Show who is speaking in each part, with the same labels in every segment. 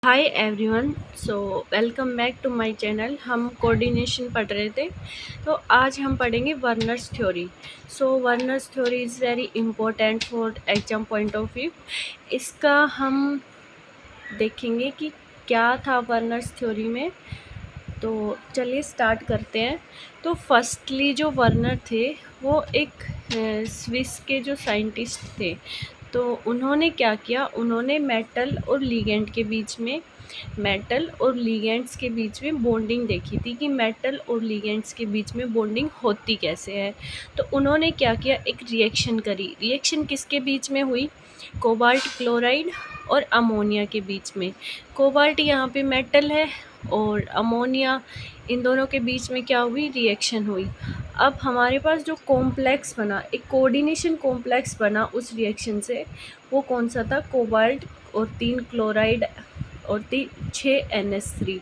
Speaker 1: Hi everyone. So welcome back to my channel. हम coordination पढ़ रहे थे, तो आज हम पढ़ेंगे Werner's theory. So Werner's theory is very important for exam point of view. इसका हम देखेंगे कि क्या था वर्नर्स थ्योरी में। तो चलिए स्टार्ट करते हैं। तो फर्स्टली जो वर्नर थे वो एक स्विस के जो साइंटिस्ट थे। तो उन्होंने क्या किया, उन्होंने मेटल और लीगेंड्स के बीच में बॉन्डिंग देखी थी कि मेटल और लीगेंड्स के बीच में बॉन्डिंग होती कैसे है। तो उन्होंने क्या किया, एक रिएक्शन करी। रिएक्शन किसके बीच में हुई, कोबाल्ट क्लोराइड और अमोनिया के बीच में। कोबाल्ट यहाँ पे मेटल है और अमोनिया, इन दोनों के बीच में क्या हुई, रिएक्शन हुई। अब हमारे पास जो कॉम्प्लेक्स बना, एक कोऑर्डिनेशन कॉम्प्लेक्स बना उस रिएक्शन से, वो कौन सा था, कोबाल्ट और 3 क्लोराइड और 6 NH3।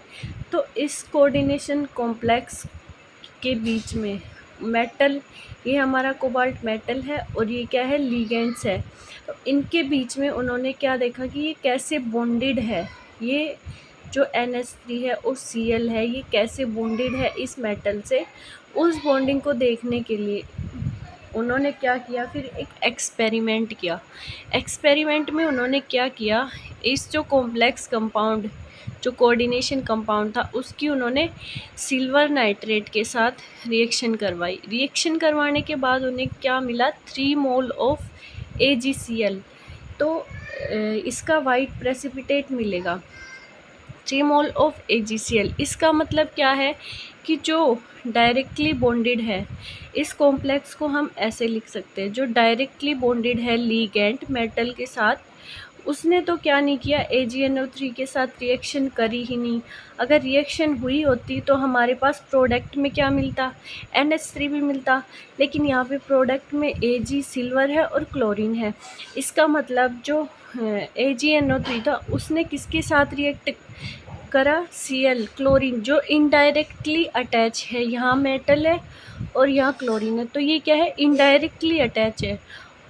Speaker 1: तो इस कोऑर्डिनेशन कॉम्प्लेक्स के बीच में मेटल, ये हमारा कोबाल्ट मेटल है और ये क्या है, लीगेंड्स है। तो इनके बीच में उन्होंने क्या देखा कि ये कैसे बॉन्डेड है, ये जो NH3 है और Cl है, ये कैसे बॉन्डेड है इस मेटल से। उस बॉन्डिंग को देखने के लिए उन्होंने क्या किया, फिर एक एक्सपेरिमेंट किया। एक्सपेरिमेंट में उन्होंने क्या किया, इस जो कॉम्प्लेक्स कंपाउंड, जो कोऑर्डिनेशन कंपाउंड था, उसकी उन्होंने सिल्वर नाइट्रेट के साथ रिएक्शन करवाई। रिएक्शन करवाने के बाद उन्हें क्या मिला, 3 मोल ऑफ AgCl। तो इसका वाइट प्रेसिपिटेट मिलेगा, 3 मोल ऑफ AgCl। इसका मतलब क्या है कि जो डायरेक्टली बॉन्डेड है, इस कॉम्प्लेक्स को हम ऐसे लिख सकते हैं, जो डायरेक्टली बॉन्डेड है लीगेंड मेटल के साथ, उसने तो क्या नहीं किया, AgNO3 के साथ रिएक्शन करी ही नहीं। अगर रिएक्शन हुई होती तो हमारे पास प्रोडक्ट में क्या मिलता, NH3 भी मिलता। लेकिन यहाँ पे प्रोडक्ट में Ag सिल्वर है और क्लोरीन है। इसका मतलब जो AgNO3 था, उसने किसके साथ रिएक्ट करा, Cl क्लोरीन, जो इनडायरेक्टली अटैच है। यहाँ मेटल है और यहाँ क्लोरीन है, तो ये क्या है, इनडायरेक्टली अटैच है।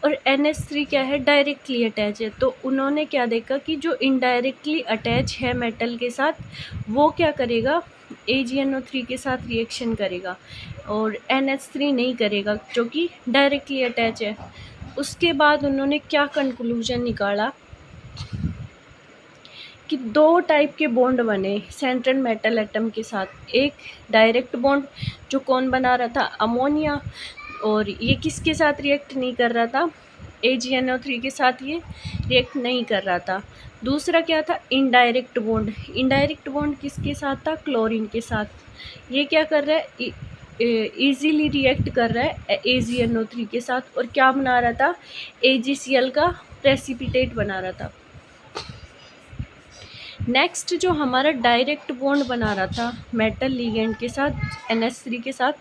Speaker 1: और NH3 क्या है, डायरेक्टली अटैच है। तो उन्होंने क्या देखा कि जो इनडायरेक्टली अटैच है मेटल के साथ, वो क्या करेगा, AgNO3 के साथ रिएक्शन करेगा और NH3 नहीं करेगा, जो कि डायरेक्टली अटैच है। उसके बाद उन्होंने क्या कंक्लूजन निकाला कि 2 टाइप के बॉन्ड बने सेंट्रल मेटल एटम के साथ। एक डायरेक्ट बॉन्ड, जो कौन बना रहा था, अमोनिया, और ये किसके साथ रिएक्ट नहीं कर रहा था, AgNO3 के साथ ये रिएक्ट नहीं कर रहा था। दूसरा क्या था, इनडायरेक्ट बॉन्ड। इनडायरेक्ट बॉन्ड किसके साथ था, क्लोरीन के साथ। ये क्या कर रहा है, ईजीली रिएक्ट कर रहा है AgNO3 के साथ, और क्या बना रहा था, AgCl का प्रेसिपिटेट बना रहा था। नेक्स्ट जो हमारा डायरेक्ट बॉन्ड बना रहा था मेटल लीगेंड के साथ, NH3 के साथ,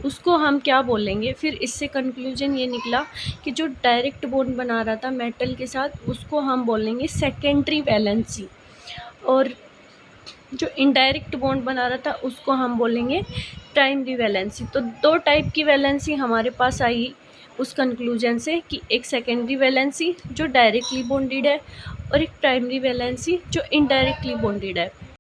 Speaker 1: उसको हम क्या बोलेंगे। फिर इससे कंक्लूजन ये निकला कि जो डायरेक्ट बॉन्ड बना रहा था मेटल के साथ, उसको हम बोलेंगे सेकेंडरी वैलेंसी, और जो इनडायरेक्ट बॉन्ड बना रहा था उसको हम बोलेंगे प्राइमरी वैलेंसी। तो 2 टाइप की वैलेंसी हमारे पास आई उस कंक्लूजन से, कि एक सेकेंडरी वैलेंसी जो डायरेक्टली बॉन्डेड है और एक प्राइमरी वैलेंसी जो इनडायरेक्टली बॉन्डेड है।